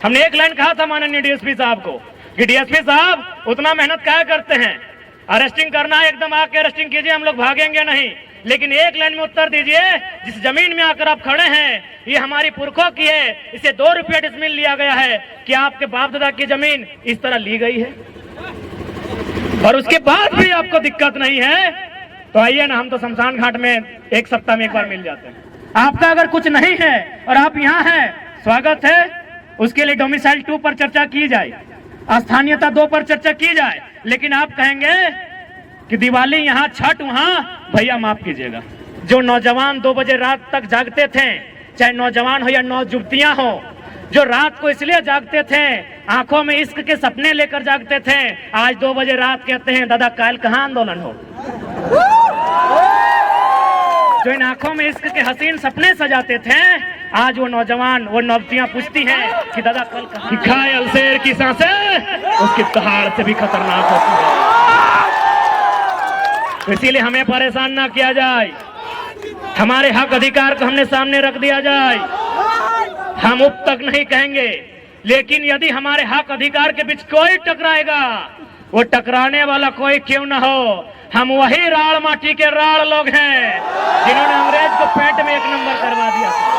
हमने एक लाइन कहा था माननीय डीएसपी साहब को कि डीएसपी साहब उतना मेहनत क्या करते हैं, अरेस्टिंग करना है एकदम आके अरेस्टिंग कीजिए, हम लोग भागेंगे नहीं, लेकिन एक लाइन में उत्तर दीजिए, जिस जमीन में आकर आप खड़े हैं ये हमारी पुरखों की है, इसे 2 रुपये डिसमिल लिया गया है, क्या आपके बाप दादा की जमीन इस तरह ली गई है? और उसके बाद भी आपको दिक्कत नहीं है तो आइए ना, हम तो शमशान घाट में 1 सप्ताह में 1 बार मिल जाते हैं। आपका अगर कुछ नहीं है और आप यहाँ हैं, स्वागत है, उसके लिए डोमिसाइल 2 पर चर्चा की जाए, स्थानीयता 2 पर चर्चा की जाए, लेकिन आप कहेंगे कि दिवाली यहाँ, छठ वहाँ, भैया माफ कीजिएगा, जो नौजवान 2 बजे रात तक जागते थे, चाहे नौजवान हो या नौजुवतियां हो, जो रात को इसलिए जागते थे, आंखों में इश्क के सपने लेकर जागते थे, आज 2 बजे रात कहते हैं दादा काल कहाँ आंदोलन हो। जो इन आंखों में इश्क के हसीन सपने सजाते थे, आज वो नौजवान, वो नौजतियां पूछती हैं कि दादा कल कहाँ। घायल शेर की सांसें उसकी दहाड़ से भी खतरनाक होती है। इसीलिए हमें परेशान ना किया जाए, हमारे हक अधिकार को हमने सामने रख दिया जाए, हम उप तक नहीं कहेंगे, लेकिन यदि हमारे हक अधिकार के बीच कोई टकराएगा, वो टकराने वाला कोई क्यों ना हो, हम वही राड़ माटी के राड़ लोग हैं जिन्होंने अंग्रेज को पेट में 1 नंबर करवा दिया था।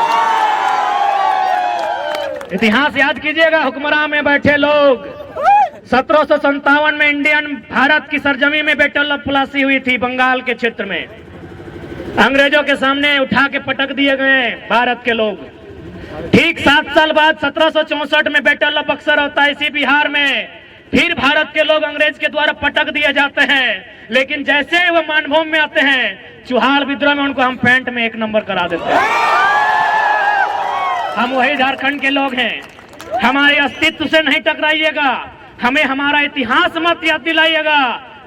इतिहास याद कीजिएगा, हुक्मरान में बैठे लोग, 1757 में इंडियन भारत की सरजमी में बैटल ऑफ प्लासी हुई थी, बंगाल के क्षेत्र में अंग्रेजों के सामने उठा के पटक दिए गए भारत के लोग। ठीक 7 साल बाद 1764 में बैटल ऑफ बक्सर होता है इसी बिहार में, फिर भारत के लोग अंग्रेज के द्वारा पटक दिए जाते हैं, लेकिन जैसे ही वो मानभूमि में आते हैं, चुहाड़ विद्रोह में उनको हम पेंट में 1 नंबर करा देते हैं। हम वही झारखंड के लोग हैं, हमारे अस्तित्व से नहीं टकराइएगा, हमें हमारा इतिहास मत याद दिलाइएगा।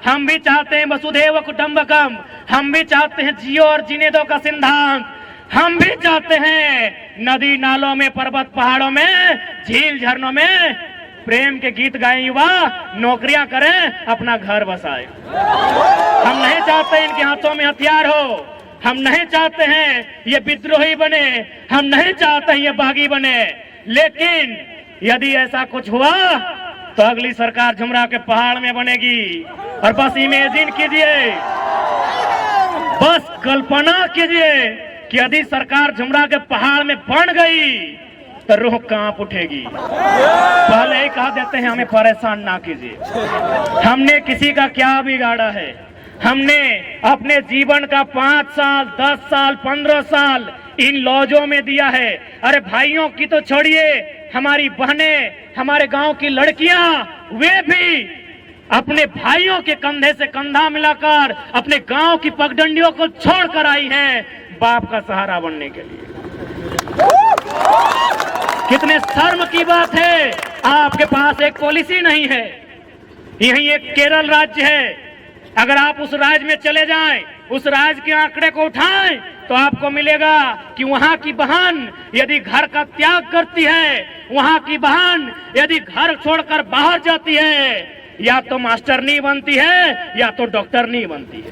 हम भी चाहते हैं वसुधैव कुटुंबकम, हम भी चाहते हैं जियो और जीने दो का सिद्धांत, हम भी चाहते हैं नदी नालों में, पर्वत पहाड़ों में, झील झरनों में प्रेम के गीत गाएं युवा, नौकरियां करें, अपना घर बसाए। हम नहीं चाहते इनके हाथों में हथियार हो, हम नहीं चाहते हैं ये विद्रोही बने, हम नहीं चाहते हैं ये बागी बने, लेकिन यदि ऐसा कुछ हुआ तो अगली सरकार झुमरा के पहाड़ में बनेगी। और बस इमेजिन कीजिए, बस कल्पना कीजिए कि यदि सरकार झुमरा के पहाड़ में बन गई तो रूह कांप उठेगी। पहले ही कहा देते हैं हमें परेशान ना कीजिए, हमने किसी का क्या बिगाड़ा है, हमने अपने जीवन का 5 साल, 10 साल, 15 साल इन लॉजों में दिया है। अरे भाइयों की तो छोड़िए, हमारी बहनें, हमारे गांव की लड़कियां, वे भी अपने भाइयों के कंधे से कंधा मिलाकर अपने गांव की पगडंडियों को छोड़कर आई हैं बाप का सहारा बनने के लिए। कितने शर्म की बात है, आपके पास एक पॉलिसी नहीं है। यही एक केरल राज्य है, अगर आप उस राज्य में चले जाएं, उस राज्य के आंकड़े को उठाएं तो आपको मिलेगा कि वहां की बहन यदि घर का त्याग करती है, वहां की बहन यदि घर छोड़कर बाहर जाती है, या तो मास्टरनी बनती है या तो डॉक्टरनी बनती है।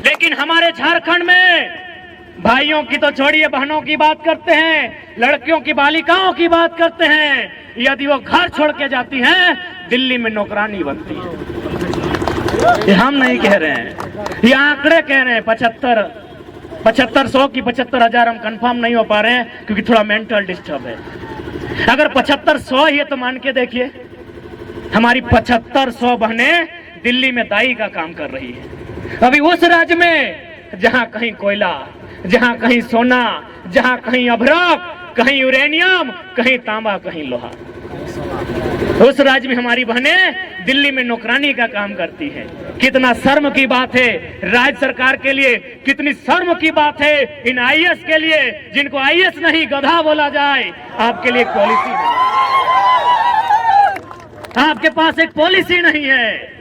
लेकिन हमारे झारखंड में भाइयों की तो छोड़िए, बहनों की बात करते हैं, लड़कियों की, बालिकाओं की बात करते हैं, यदि वो घर छोड़ के जाती हैं, दिल्ली में नौकरानी बनती है। ये हम नहीं कह रहे हैं, ये आंकड़े कह रहे हैं। 7500 की 75,000 हम कंफर्म नहीं हो पा रहे हैं क्योंकि थोड़ा मेंटल डिस्टर्ब है। अगर 7500 ही है तो मान के देखिए, हमारी 7500 बहनें दिल्ली में दाई का काम कर रही है। अभी उस राज्य में जहां कहीं कोयला, जहां कहीं सोना, जहां कहीं अभ्रक, कहीं यूरेनियम, कहीं तांबा, कहीं लोहा, उस राज्य में हमारी बहनें दिल्ली में नौकरानी का काम करती हैं। कितना शर्म की बात है राज्य सरकार के लिए, कितनी शर्म की बात है इन आईएएस के लिए, जिनको आईएएस नहीं गधा बोला जाए। आपके लिए एक पॉलिसी नहीं, आपके पास एक पॉलिसी नहीं है।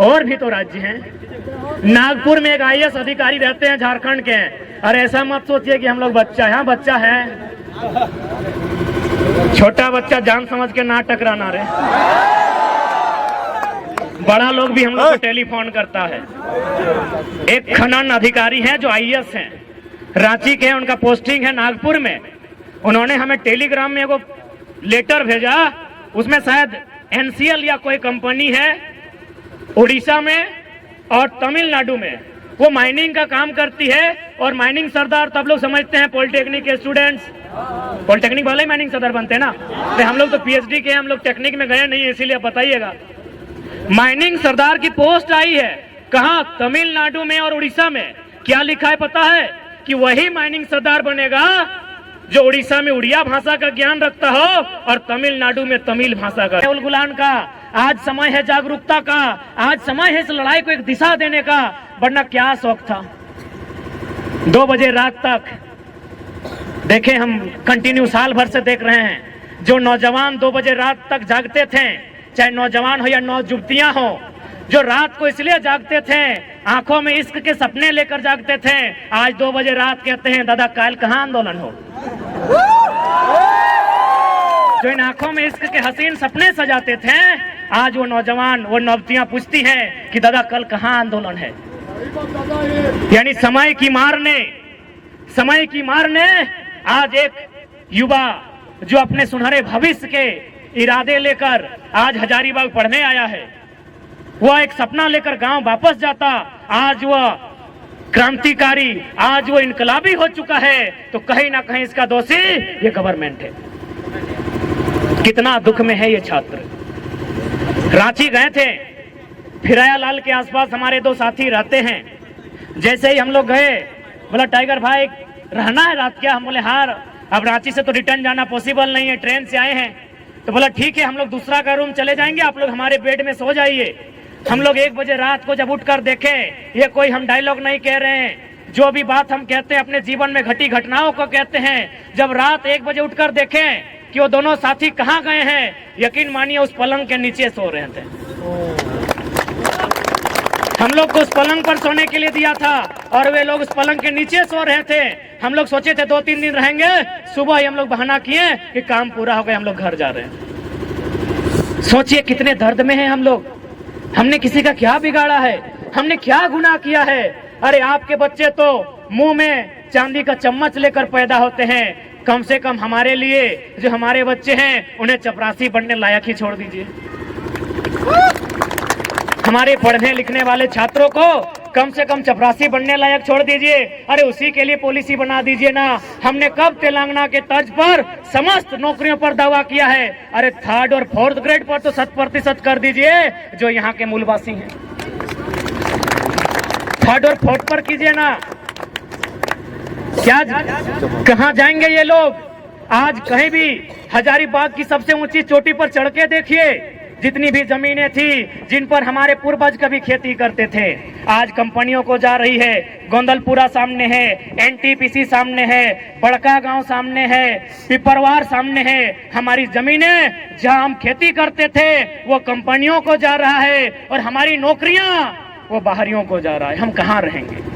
और भी तो राज्य हैं, नागपुर में एक आईएएस अधिकारी रहते हैं झारखंड के। अरे ऐसा मत सोचिए कि हम लोग बच्चा है, बच्चा है, छोटा बच्चा जान समझ के ना टकराना रे, बड़ा लोग भी हम लोग को टेलीफोन करता है। एक खनन अधिकारी हैं जो आईएएस हैं, रांची के हैं, उनका पोस्टिंग है नागपुर में। उन्होंने हमें टेलीग्राम में एगो लेटर भेजा, उसमें शायद एनसीएल या कोई कंपनी है उड़ीसा में और तमिलनाडु में, वो माइनिंग का काम करती है। और माइनिंग सरदार तब लोग समझते हैं पॉलिटेक्निक के स्टूडेंट्स, पॉलिटेक्निक वाले ही माइनिंग सरदार बनते हैं ना। तो हम लोग तो पीएचडी के, हम लोग टेक्निक में गए नहीं, इसीलिए बताइएगा। माइनिंग सरदार की पोस्ट आई है कहाँ? तमिलनाडु में और उड़ीसा में। क्या लिखा है पता है? कि वही माइनिंग सरदार बनेगा जो उड़ीसा में उड़िया भाषा का ज्ञान रखता हो और तमिलनाडु में तमिल भाषा का। राहुल गुलान का आज समय है जागरूकता का, आज समय है इस लड़ाई को एक दिशा देने का। वरना क्या शौक था 2 बजे रात तक, देखे हम कंटिन्यू साल भर से देख रहे हैं, जो नौजवान 2 बजे रात तक जागते थे, चाहे नौजवान हो या नौजुवतियां हो, जो रात को इसलिए जागते थे, आंखों में इश्क के सपने लेकर जागते थे, आज 2 बजे रात कहते हैं दादा कल कहाँ आंदोलन हो। जो इन आंखों में इश्क के हसीन सपने सजाते थे, आज वो नौजवान, वो नौजतियां पूछती हैं कि दादा कल कहाँ आंदोलन है। यानी समय की मार ने आज एक युवा जो अपने सुनहरे भविष्य के इरादे लेकर आज हजारीबाग पढ़ने आया है, वह एक सपना लेकर गांव वापस जाता, आज वह क्रांतिकारी, आज वो इनकलाबी हो चुका है। तो कहीं ना कहीं इसका दोषी ये गवर्नमेंट है। कितना दुख में है ये छात्र। रांची गए थे, फिराया लाल के आसपास हमारे 2 साथी रहते हैं। जैसे ही हम लोग गए, बोला टाइगर भाई रहना है रात क्या? हम बोले हाँ, अब रांची से तो रिटर्न जाना पॉसिबल नहीं है, ट्रेन से आए हैं। तो बोला ठीक है, हम लोग दूसरा का रूम चले जाएंगे, आप लोग हमारे बेड में सो जाइए। हम लोग 1 बजे रात को जब उठकर देखे, ये कोई हम डायलॉग नहीं कह रहे हैं, जो भी बात हम कहते हैं अपने जीवन में घटी घटनाओं को कहते हैं। जब रात 1 बजे उठकर देखें कि वो दोनों साथी कहाँ गए हैं, यकीन मानिए उस पलंग के नीचे सो रहे थे। हम लोग को उस पलंग पर सोने के लिए दिया था और वे लोग उस पलंग के नीचे सो रहे थे। हम लोग सोचे थे 2-3 दिन रहेंगे, सुबह ही हम लोग बहाना किए कि काम पूरा हो गया, हम लोग घर जा रहे हैं। सोचिए कितने दर्द में हैं हम लोग। हमने किसी का क्या बिगाड़ा है? हमने क्या गुनाह किया है? अरे आपके बच्चे तो मुंह में चांदी का चम्मच लेकर पैदा होते हैं, कम से कम हमारे लिए जो हमारे बच्चे हैं उन्हें चपरासी बनने लायक ही छोड़ दीजिए। हमारे पढ़ने लिखने वाले छात्रों को कम से कम चपरासी बनने लायक छोड़ दीजिए। अरे उसी के लिए पॉलिसी बना दीजिए ना। हमने कब तेलंगाना के तर्ज पर समस्त नौकरियों पर दावा किया है? अरे 3rd और 4th ग्रेड पर तो 100% कर दीजिए जो यहाँ के मूलवासी हैं। 3rd और 4th पर कीजिए ना। क्या कहाँ जाएंगे ये लोग? आज कहीं भी हजारीबाग की सबसे ऊंची चोटी पर चढ़ के देखिए, जितनी भी जमीनें थी जिन पर हमारे पूर्वज कभी खेती करते थे, आज कंपनियों को जा रही है। गोंदलपुरा सामने है, एनटीपीसी सामने है, बड़का गांव सामने है, पिपरवार सामने है। हमारी जमीनें जहां हम खेती करते थे वो कंपनियों को जा रहा है और हमारी नौकरियां वो बाहरियों को जा रहा है। हम कहां रहेंगे?